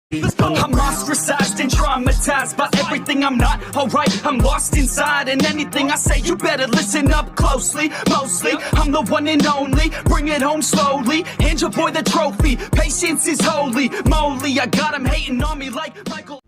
I'm ostracized and traumatized by everything I'm not alright. I'm lost inside, and anything I say you better listen up closely. Mostly, I'm the one and only. Bring it home slowly. Hand your boy the trophy. Patience is holy moly. I got him hating on me like Michael.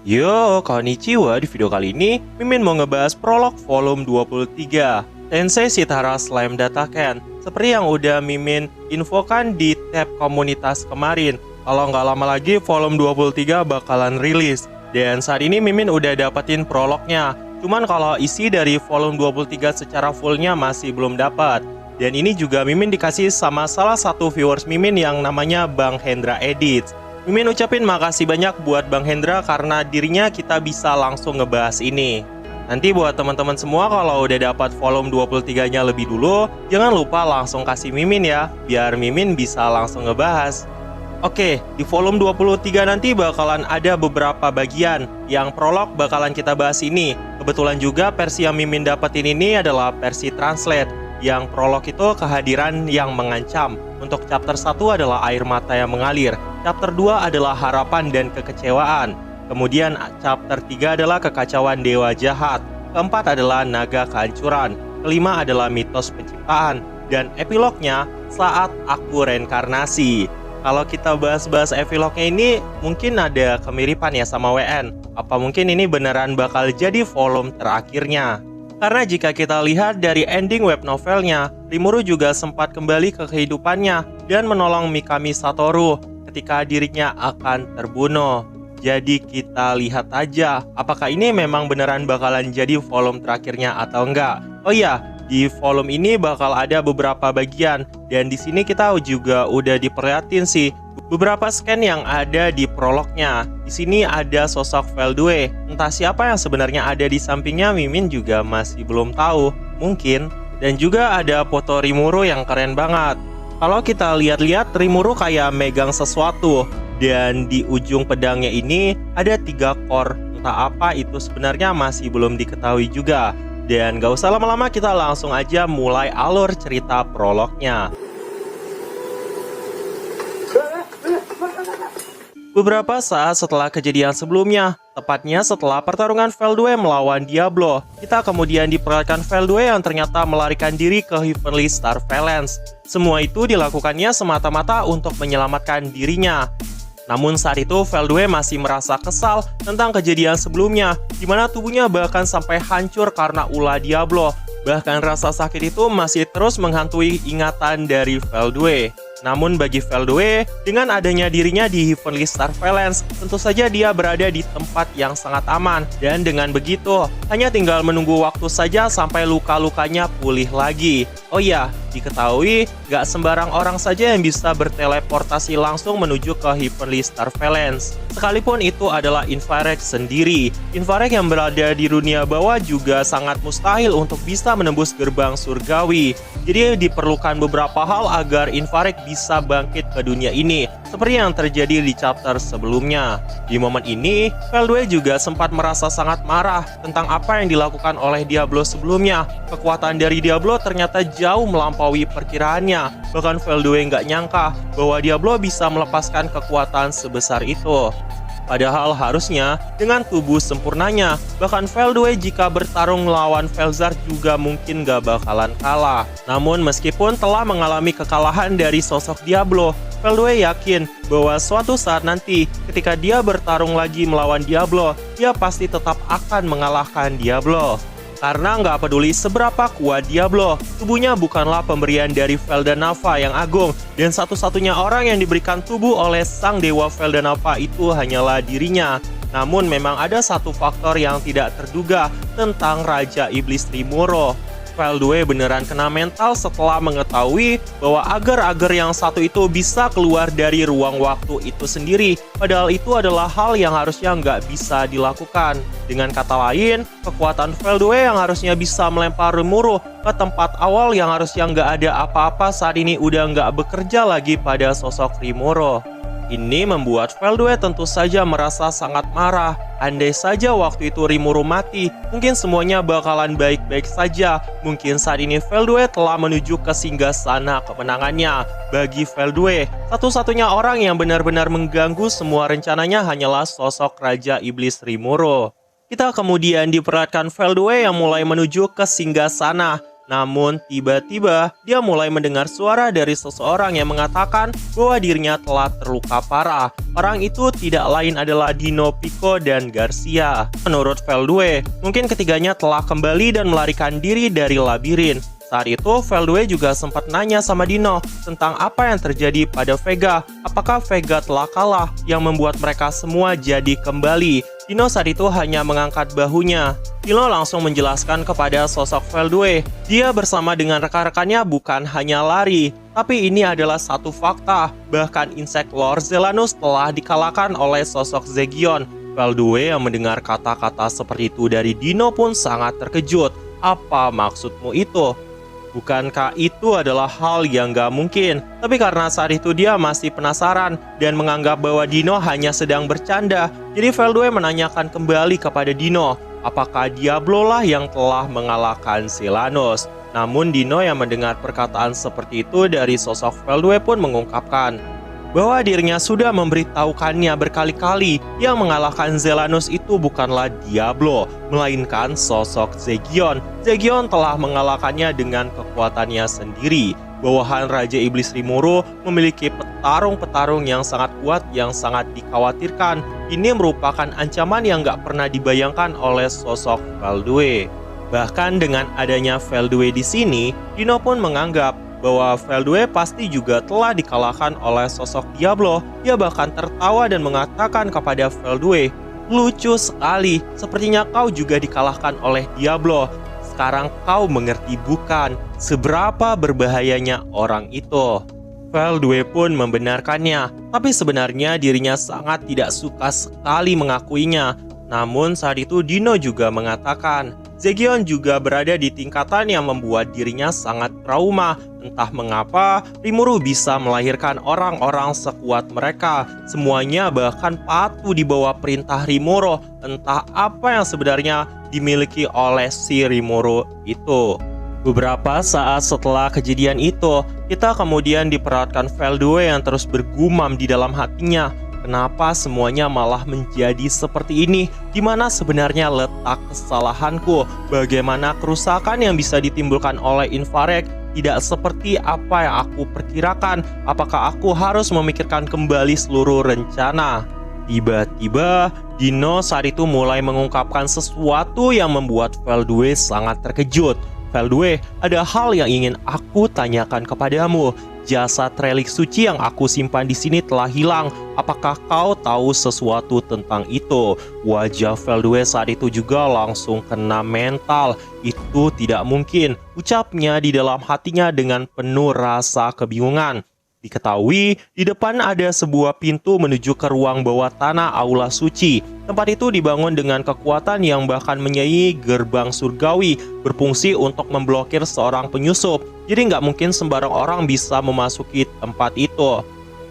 Yo, konnichiwa. Di video kali ini Mimin mau ngebahas prolog volume 23 Tensei Shitara Slime Dataken. Seperti yang udah Mimin infokan di tab komunitas kemarin, kalau nggak lama lagi volume 23 bakalan rilis. Dan saat ini Mimin udah dapetin prolognya. Cuman kalau isi dari volume 23 secara fullnya masih belum dapat. Dan ini juga Mimin dikasih sama salah satu viewers Mimin yang namanya Bang Hendra Edits. Mimin ucapin makasih banyak buat Bang Hendra karena dirinya kita bisa langsung ngebahas ini. Nanti buat teman-teman semua kalau udah dapat volume 23-nya lebih dulu, jangan lupa langsung kasih Mimin ya, biar Mimin bisa langsung ngebahas. Oke, di volume 23 nanti bakalan ada beberapa bagian. Yang prolog bakalan kita bahas ini. Kebetulan juga versi yang Mimin dapetin ini adalah versi translate. Yang prolog itu kehadiran yang mengancam. Untuk chapter 1 adalah air mata yang mengalir. Chapter 2 adalah harapan dan kekecewaan. Kemudian chapter 3 adalah kekacauan dewa jahat. Keempat adalah naga kehancuran. Kelima adalah mitos penciptaan. Dan epilognya saat aku reinkarnasi. Kalau kita bahas-bahas epilognya ini mungkin ada kemiripan ya sama WN. Apa mungkin ini beneran bakal jadi volume terakhirnya? Karena jika kita lihat dari ending web novelnya, Rimuru juga sempat kembali ke kehidupannya dan menolong Mikami Satoru ketika dirinya akan terbunuh. Jadi kita lihat aja apakah ini memang beneran bakalan jadi volume terakhirnya atau enggak. Oh iya, di volume ini bakal ada beberapa bagian dan di sini kita juga udah diperlihatin sih beberapa scan yang ada di prolognya. Di sini ada sosok Veldue. Entah siapa yang sebenarnya ada di sampingnya Mimin juga masih belum tahu. Mungkin. Dan juga ada foto Rimuru yang keren banget. Kalau kita lihat-lihat Rimuru kayak megang sesuatu dan di ujung pedangnya ini ada 3 core. Entah apa itu sebenarnya masih belum diketahui juga. Dan gak usah lama-lama, kita langsung aja mulai alur cerita prolognya. Beberapa saat setelah kejadian sebelumnya, tepatnya setelah pertarungan Veldue melawan Diablo, kita kemudian diperlihatkan Veldue yang ternyata melarikan diri ke Heavenly Star Valence. Semua itu dilakukannya semata-mata untuk menyelamatkan dirinya. Namun saat itu Veldue masih merasa kesal tentang kejadian sebelumnya, di mana tubuhnya bahkan sampai hancur karena ulah Diablo. Bahkan rasa sakit itu masih terus menghantui ingatan dari Veldue. Namun bagi Veldue, dengan adanya dirinya di Heavenly Star Valence, tentu saja dia berada di tempat yang sangat aman. Dan dengan begitu, hanya tinggal menunggu waktu saja sampai luka-lukanya pulih lagi. Oh iya, diketahui gak sembarang orang saja yang bisa berteleportasi langsung menuju ke Heavenly Star Valence. Sekalipun itu adalah Infrared sendiri. Infrared yang berada di dunia bawah juga sangat mustahil untuk bisa menembus gerbang surgawi. Jadi diperlukan beberapa hal agar Infrared bisa bangkit ke dunia ini, seperti yang terjadi di chapter sebelumnya. Di momen ini, Veldue juga sempat merasa sangat marah tentang apa yang dilakukan oleh Diablo sebelumnya. Kekuatan dari Diablo ternyata jauh melampaui perkiraannya. Bahkan Veldue nggak nyangka bahwa Diablo bisa melepaskan kekuatan sebesar itu. Padahal harusnya dengan tubuh sempurnanya, bahkan Veldue jika bertarung melawan Velzar juga mungkin gak bakalan kalah. Namun meskipun telah mengalami kekalahan dari sosok Diablo, Veldue yakin bahwa suatu saat nanti ketika dia bertarung lagi melawan Diablo, dia pasti tetap akan mengalahkan Diablo. Karena nggak peduli seberapa kuat Diablo, tubuhnya bukanlah pemberian dari Veldanava yang agung, dan satu-satunya orang yang diberikan tubuh oleh sang dewa Veldanava itu hanyalah dirinya. Namun memang ada satu faktor yang tidak terduga tentang Raja Iblis Rimuru. Veldue beneran kena mental setelah mengetahui bahwa agar-agar yang satu itu bisa keluar dari ruang waktu itu sendiri. Padahal itu adalah hal yang harusnya nggak bisa dilakukan. Dengan kata lain, kekuatan Veldue yang harusnya bisa melempar Rimuru ke tempat awal yang harusnya nggak ada apa-apa saat ini udah nggak bekerja lagi pada sosok Rimuru. Ini membuat Veldue tentu saja merasa sangat marah. Andai saja waktu itu Rimuru mati, mungkin semuanya bakalan baik-baik saja. Mungkin saat ini Veldue telah menuju ke singgasana kemenangannya. Bagi Veldue, satu-satunya orang yang benar-benar mengganggu semua rencananya hanyalah sosok Raja Iblis Rimuru. Kita kemudian diperlihatkan Veldue yang mulai menuju ke singgasana. Namun tiba-tiba dia mulai mendengar suara dari seseorang yang mengatakan bahwa dirinya telah terluka parah. Orang itu tidak lain adalah Dino, Pico, dan Garcia. Menurut Veldue, mungkin ketiganya telah kembali dan melarikan diri dari labirin. Saat itu, Veldue juga sempat nanya sama Dino tentang apa yang terjadi pada Vega. Apakah Vega telah kalah yang membuat mereka semua jadi kembali? Dino saat itu hanya mengangkat bahunya. Dino langsung menjelaskan kepada sosok Veldue, dia bersama dengan rekan-rekannya bukan hanya lari, tapi ini adalah satu fakta. Bahkan insek Lord Zelanus telah dikalahkan oleh sosok Zegion. Veldue yang mendengar kata-kata seperti itu dari Dino pun sangat terkejut. Apa maksudmu itu? Bukankah itu adalah hal yang gak mungkin? Tapi karena saat itu dia masih penasaran dan menganggap bahwa Dino hanya sedang bercanda, jadi Veldue menanyakan kembali kepada Dino, apakah Diablo lah yang telah mengalahkan Zelanus? Namun Dino yang mendengar perkataan seperti itu dari sosok Veldue pun mengungkapkan bahwa dirinya sudah memberitahukannya berkali-kali yang mengalahkan Zelanus itu bukanlah Diablo, melainkan sosok Zegion. Zegion telah mengalahkannya dengan kekuatannya sendiri. Bawahan Raja Iblis Rimuru memiliki petarung-petarung yang sangat kuat yang sangat dikhawatirkan. Ini merupakan ancaman yang gak pernah dibayangkan oleh sosok Veldue. Bahkan dengan adanya Veldue di sini, Dino pun menganggap bahwa Veldue pasti juga telah dikalahkan oleh sosok Diablo. Dia bahkan tertawa dan mengatakan kepada Veldue, lucu sekali, sepertinya kau juga dikalahkan oleh Diablo. Sekarang kau mengerti bukan seberapa berbahayanya orang itu. Veldue pun membenarkannya, tapi sebenarnya dirinya sangat tidak suka sekali mengakuinya. Namun saat itu Dino juga mengatakan, Zegion juga berada di tingkatan yang membuat dirinya sangat trauma. Entah mengapa, Rimuru bisa melahirkan orang-orang sekuat mereka. Semuanya bahkan patuh di bawah perintah Rimuru. Entah apa yang sebenarnya dimiliki oleh si Rimuru itu. Beberapa saat setelah kejadian itu, kita kemudian diperlihatkan Veldue yang terus bergumam di dalam hatinya. Kenapa semuanya malah menjadi seperti ini? Di mana sebenarnya letak kesalahanku? Bagaimana kerusakan yang bisa ditimbulkan oleh infrared tidak seperti apa yang aku perkirakan? Apakah aku harus memikirkan kembali seluruh rencana? Tiba-tiba, Dino saat itu mulai mengungkapkan sesuatu yang membuat Veldue sangat terkejut. Veldue, ada hal yang ingin aku tanyakan kepadamu. Jasad relik suci yang aku simpan di sini telah hilang. Apakah kau tahu sesuatu tentang itu? Wajah Veldue saat itu juga langsung kena mental. Itu tidak mungkin, ucapnya di dalam hatinya dengan penuh rasa kebingungan. Diketahui, di depan ada sebuah pintu menuju ke ruang bawah tanah aula suci. Tempat itu dibangun dengan kekuatan yang bahkan menyaingi gerbang surgawi, berfungsi untuk memblokir seorang penyusup. Jadi nggak mungkin sembarang orang bisa memasuki tempat itu.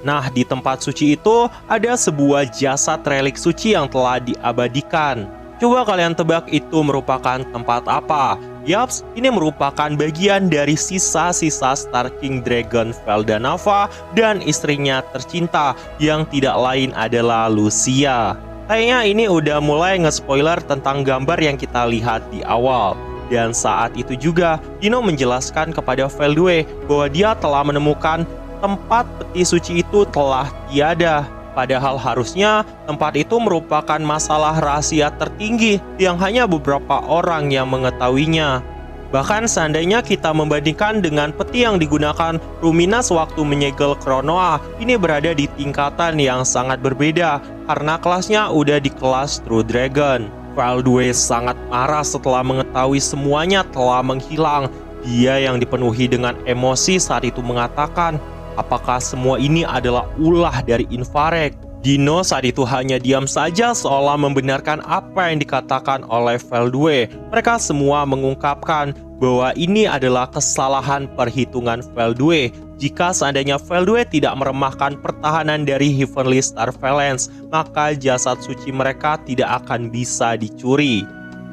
Nah, di tempat suci itu ada sebuah jasad relik suci yang telah diabadikan. Coba kalian tebak itu merupakan tempat apa? Yaps, ini merupakan bagian dari sisa-sisa Star King Dragon Veldanava dan istrinya tercinta yang tidak lain adalah Lucia. Kayaknya ini udah mulai nge-spoiler tentang gambar yang kita lihat di awal. Dan saat itu juga, Dino menjelaskan kepada Veldue bahwa dia telah menemukan tempat peti suci itu telah tiada. Padahal harusnya tempat itu merupakan masalah rahasia tertinggi yang hanya beberapa orang yang mengetahuinya. Bahkan seandainya kita membandingkan dengan peti yang digunakan Ruminas waktu menyegel Kronoa, ini berada di tingkatan yang sangat berbeda karena kelasnya udah di kelas True Dragon. Veldue sangat marah setelah mengetahui semuanya telah menghilang. Dia yang dipenuhi dengan emosi saat itu mengatakan, apakah semua ini adalah ulah dari infrared? Dino saat itu hanya diam saja seolah membenarkan apa yang dikatakan oleh Veldue. Mereka semua mengungkapkan bahwa ini adalah kesalahan perhitungan Veldue. Jika seandainya Veldue tidak meremahkan pertahanan dari Heavenly Star Valance, maka jasad suci mereka tidak akan bisa dicuri.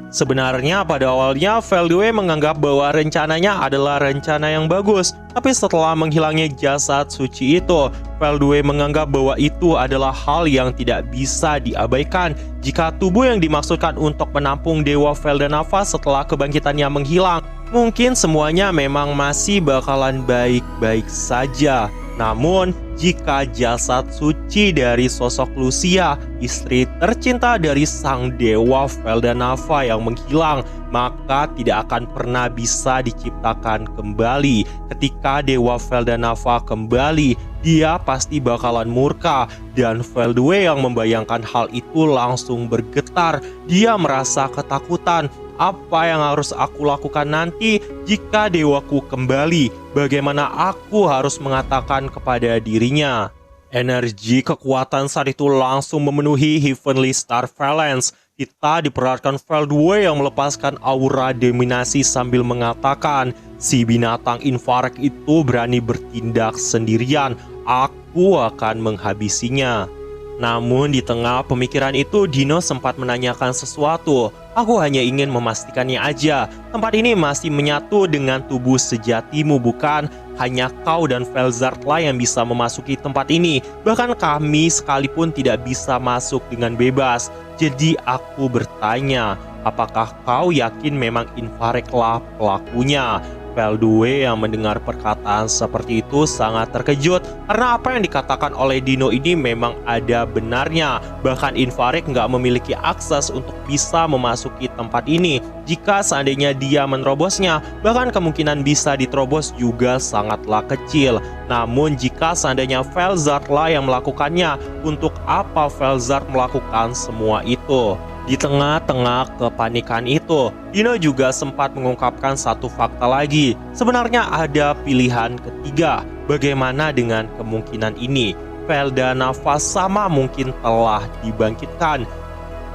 Sebenarnya pada awalnya Veldue menganggap bahwa rencananya adalah rencana yang bagus, tapi setelah menghilangnya jasad suci itu, Veldue menganggap bahwa itu adalah hal yang tidak bisa diabaikan. Jika tubuh yang dimaksudkan untuk menampung Dewa Veldanava setelah kebangkitannya menghilang, mungkin semuanya memang masih bakalan baik-baik saja. Namun, jika jasad suci dari sosok Lucia, istri tercinta dari sang Dewa Veldanava yang menghilang, maka tidak akan pernah bisa diciptakan kembali. Ketika Dewa Veldanava kembali, dia pasti bakalan murka, dan Veldue yang membayangkan hal itu langsung bergetar. Dia merasa ketakutan. Apa yang harus aku lakukan nanti jika dewaku kembali? Bagaimana aku harus mengatakan kepada dirinya? Energi kekuatan saat itu langsung memenuhi Heavenly Star Valance. Kita diperlihatkan Veldue yang melepaskan aura dominasi sambil mengatakan, si binatang infrared itu berani bertindak sendirian. Aku akan menghabisinya. Namun di tengah pemikiran itu, Dino sempat menanyakan sesuatu. Aku hanya ingin memastikannya aja. Tempat ini masih menyatu dengan tubuh sejatimu, bukan? Hanya kau dan Velzard lah yang bisa memasuki tempat ini. Bahkan kami sekalipun tidak bisa masuk dengan bebas. Jadi aku bertanya, apakah kau yakin memang infrared lah pelakunya? Veldue yang mendengar perkataan seperti itu sangat terkejut karena apa yang dikatakan oleh Dino ini memang ada benarnya. Bahkan infrared nggak memiliki akses untuk bisa memasuki tempat ini. Jika seandainya dia menerobosnya, bahkan kemungkinan bisa diterobos juga sangatlah kecil. Namun jika seandainya Velzard lah yang melakukannya, untuk apa Velzard melakukan semua itu? Di tengah-tengah kepanikan itu, Dino juga sempat mengungkapkan satu fakta lagi. Sebenarnya ada pilihan ketiga. Bagaimana dengan kemungkinan ini? Veldanava sama mungkin telah dibangkitkan.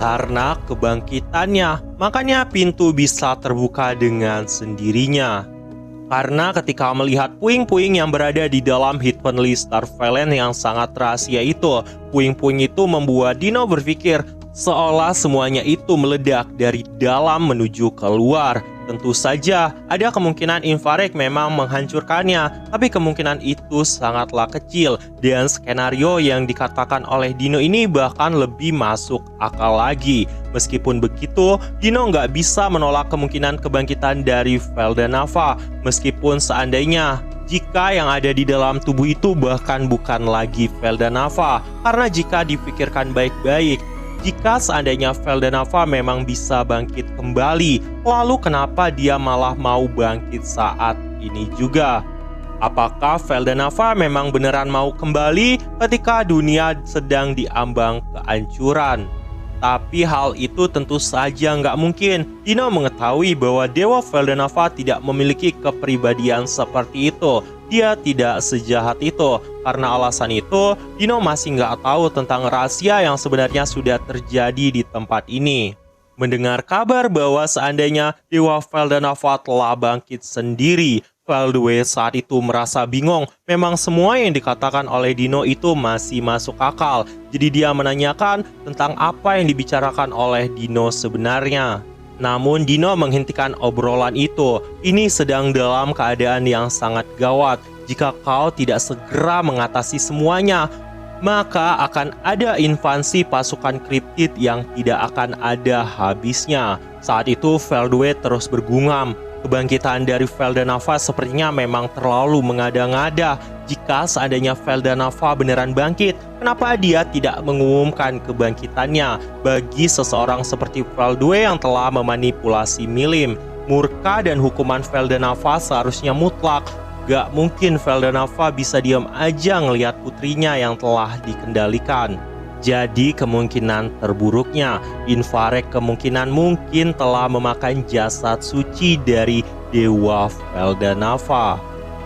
Karena kebangkitannya, makanya pintu bisa terbuka dengan sendirinya. Karena ketika melihat puing-puing yang berada di dalam Heavenly Star Valance yang sangat rahasia itu, puing-puing itu membuat Dino berpikir seolah semuanya itu meledak dari dalam menuju keluar. Tentu saja ada kemungkinan infrared memang menghancurkannya, tapi kemungkinan itu sangatlah kecil. Dan skenario yang dikatakan oleh Dino ini bahkan lebih masuk akal lagi. Meskipun begitu, Dino nggak bisa menolak kemungkinan kebangkitan dari Veldanava. Meskipun seandainya jika yang ada di dalam tubuh itu bahkan bukan lagi Veldanava. Karena jika dipikirkan baik-baik, jika seandainya Veldanava memang bisa bangkit kembali, lalu kenapa dia malah mau bangkit saat ini juga? Apakah Veldanava memang beneran mau kembali ketika dunia sedang diambang kehancuran? Tapi hal itu tentu saja nggak mungkin. Dino mengetahui bahwa Dewa Veldanava tidak memiliki kepribadian seperti itu. Dia tidak sejahat itu. Karena alasan itu, Dino masih nggak tahu tentang rahasia yang sebenarnya sudah terjadi di tempat ini. Mendengar kabar bahwa seandainya Dewa Veldanava telah bangkit sendiri, Veldue saat itu merasa bingung. Memang semua yang dikatakan oleh Dino itu masih masuk akal. Jadi dia menanyakan tentang apa yang dibicarakan oleh Dino sebenarnya. Namun Dino menghentikan obrolan itu. Ini sedang dalam keadaan yang sangat gawat. Jika kau tidak segera mengatasi semuanya, maka akan ada invasi pasukan kriptid yang tidak akan ada habisnya. Saat itu Veldue terus bergumam. Kebangkitan dari Veldanava sepertinya memang terlalu mengada-ngada. Jika seandainya Veldanava beneran bangkit, kenapa dia tidak mengumumkan kebangkitannya? Bagi seseorang seperti Veldue yang telah memanipulasi Milim, murka dan hukuman Veldanava seharusnya mutlak. Gak mungkin Veldanava bisa diam aja ngelihat putrinya yang telah dikendalikan. Jadi kemungkinan terburuknya, infrared kemungkinan mungkin telah memakan jasad suci dari Dewa Veldanava.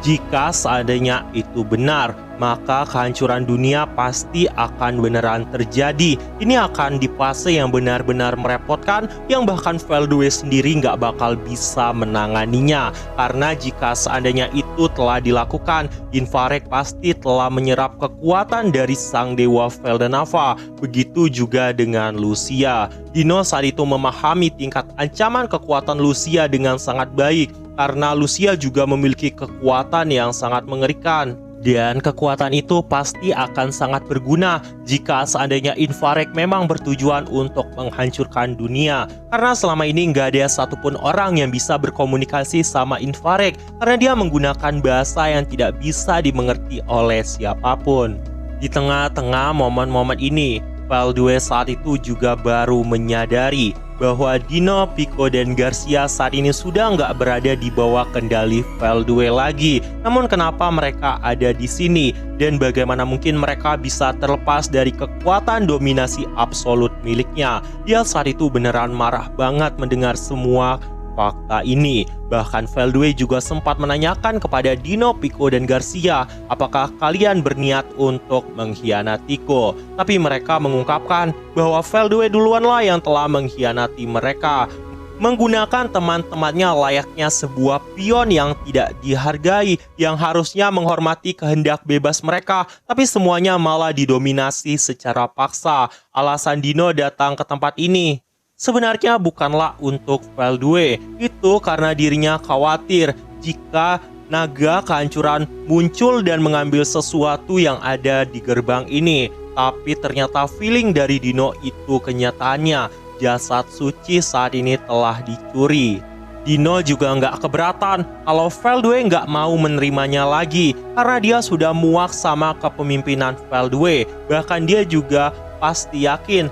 Jika seandainya itu benar, maka kehancuran dunia pasti akan beneran terjadi. Ini akan di fase yang benar-benar merepotkan, yang bahkan Veldue sendiri nggak bakal bisa menanganinya. Karena jika seandainya itu telah dilakukan, Infarek pasti telah menyerap kekuatan dari sang dewa Veldenava. Begitu juga dengan Lucia. Dino saat itu memahami tingkat ancaman kekuatan Lucia dengan sangat baik, karena Lucia juga memiliki kekuatan yang sangat mengerikan. Dan kekuatan itu pasti akan sangat berguna jika seandainya Infarek memang bertujuan untuk menghancurkan dunia. Karena selama ini nggak ada satupun orang yang bisa berkomunikasi sama Infarek, karena dia menggunakan bahasa yang tidak bisa dimengerti oleh siapapun. Di tengah-tengah momen-momen ini, Veldue saat itu juga baru menyadari bahwa Dino, Pico, dan Garcia saat ini sudah nggak berada di bawah kendali Veldue lagi. Namun kenapa mereka ada di sini? Dan bagaimana mungkin mereka bisa terlepas dari kekuatan dominasi absolut miliknya? Dia saat itu beneran marah banget mendengar semua fakta ini. Bahkan Veldue juga sempat menanyakan kepada Dino, Pico, dan Garcia, apakah kalian berniat untuk mengkhianatiku? Tapi mereka mengungkapkan bahwa Veldue duluanlah yang telah mengkhianati mereka, menggunakan teman-temannya layaknya sebuah pion yang tidak dihargai, yang harusnya menghormati kehendak bebas mereka, tapi semuanya malah didominasi secara paksa. Alasan Dino datang ke tempat ini sebenarnya bukanlah untuk Veldue, itu karena dirinya khawatir jika naga kehancuran muncul dan mengambil sesuatu yang ada di gerbang ini. Tapi ternyata feeling dari Dino itu kenyataannya, jasad suci saat ini telah dicuri. Dino juga nggak keberatan kalau Veldue nggak mau menerimanya lagi, karena dia sudah muak sama kepemimpinan Veldue. Bahkan dia juga pasti yakin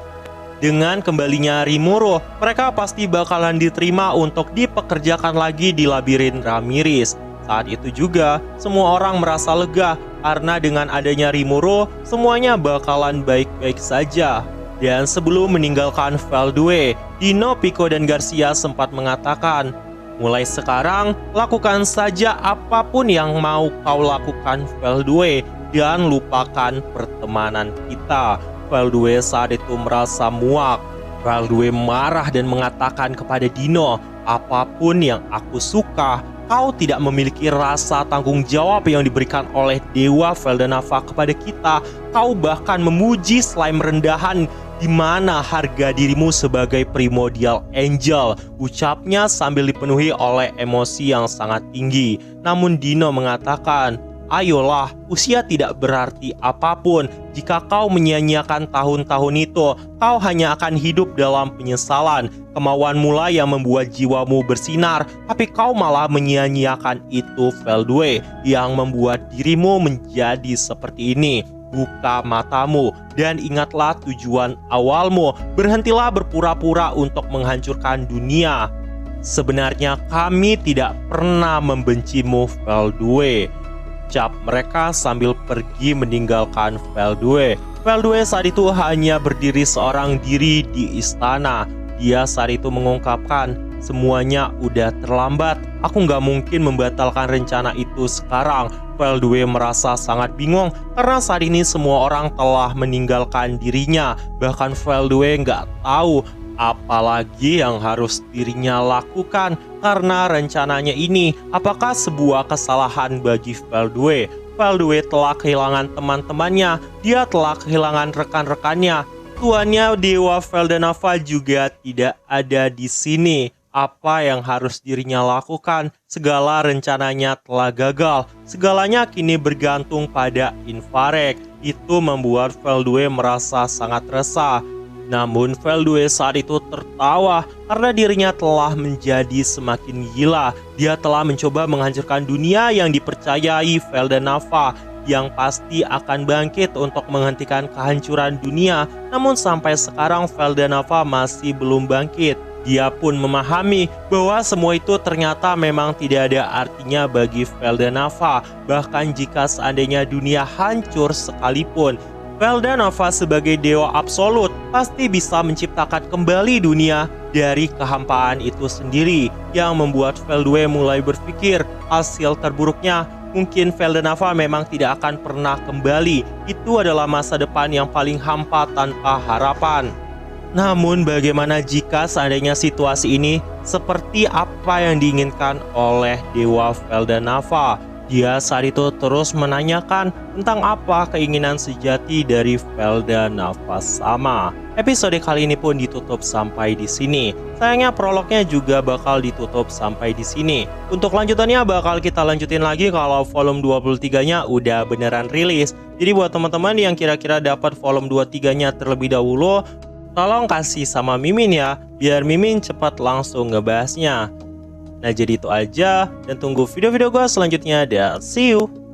dengan kembalinya Rimuru, mereka pasti bakalan diterima untuk dipekerjakan lagi di labirin Ramirez. Saat itu juga, semua orang merasa lega karena dengan adanya Rimuru, semuanya bakalan baik-baik saja. Dan sebelum meninggalkan Veldue, Dino, Pico, dan Garcia sempat mengatakan, mulai sekarang, lakukan saja apapun yang mau kau lakukan Veldue, dan lupakan pertemanan kita. Veldue saat itu merasa muak. Veldue marah dan mengatakan kepada Dino, apapun yang aku suka, kau tidak memiliki rasa tanggung jawab yang diberikan oleh Dewa Veldenava kepada kita. Kau bahkan memuji slime rendahan di mana harga dirimu sebagai primordial angel, ucapnya sambil dipenuhi oleh emosi yang sangat tinggi. Namun Dino mengatakan, ayolah, usia tidak berarti apapun. Jika kau menyia-nyiakan tahun-tahun itu, kau hanya akan hidup dalam penyesalan. Kemauanmu lah yang membuat jiwamu bersinar, tapi kau malah menyia-nyiakan itu, Veldue, yang membuat dirimu menjadi seperti ini. Buka matamu dan ingatlah tujuan awalmu. Berhentilah berpura-pura untuk menghancurkan dunia. Sebenarnya kami tidak pernah membencimu, Veldue, ucap mereka sambil pergi meninggalkan Veldue. Veldue saat itu hanya berdiri seorang diri di istana. Dia saat itu mengungkapkan, semuanya udah terlambat. Aku nggak mungkin membatalkan rencana itu sekarang. Veldue merasa sangat bingung karena saat ini semua orang telah meninggalkan dirinya. Bahkan Veldue nggak tahu apalagi yang harus dirinya lakukan karena rencananya ini apakah sebuah kesalahan bagi Veldue. Veldue telah kehilangan teman-temannya, dia telah kehilangan rekan-rekannya. Tuannya Dewa Veldenava juga tidak ada di sini. Apa yang harus dirinya lakukan? Segala rencananya telah gagal. Segalanya kini bergantung pada Infarek. Itu membuat Veldue merasa sangat resah. Namun Veldue saat itu tertawa karena dirinya telah menjadi semakin gila. Dia telah mencoba menghancurkan dunia yang dipercayai Veldenava, yang pasti akan bangkit untuk menghentikan kehancuran dunia. Namun sampai sekarang Veldenava masih belum bangkit. Dia pun memahami bahwa semua itu ternyata memang tidak ada artinya bagi Veldenava. Bahkan jika seandainya dunia hancur sekalipun, Veldenava sebagai dewa absolut pasti bisa menciptakan kembali dunia dari kehampaan itu sendiri, yang membuat Veldue mulai berpikir hasil terburuknya mungkin Veldanava memang tidak akan pernah kembali. Itu adalah masa depan yang paling hampa tanpa harapan. Namun bagaimana jika seandainya situasi ini seperti apa yang diinginkan oleh Dewa Veldanava? Dia saat itu terus menanyakan tentang apa keinginan sejati dari Veldanava sama. Episode kali ini pun ditutup sampai di sini. Sayangnya prolognya juga bakal ditutup sampai di sini. Untuk lanjutannya bakal kita lanjutin lagi kalau volume 23-nya udah beneran rilis. Jadi buat teman-teman yang kira-kira dapat volume 23-nya terlebih dahulu, tolong kasih sama Mimin ya, biar Mimin cepat langsung ngebahasnya. Nah jadi itu aja, dan tunggu video-video gue selanjutnya, dan see you!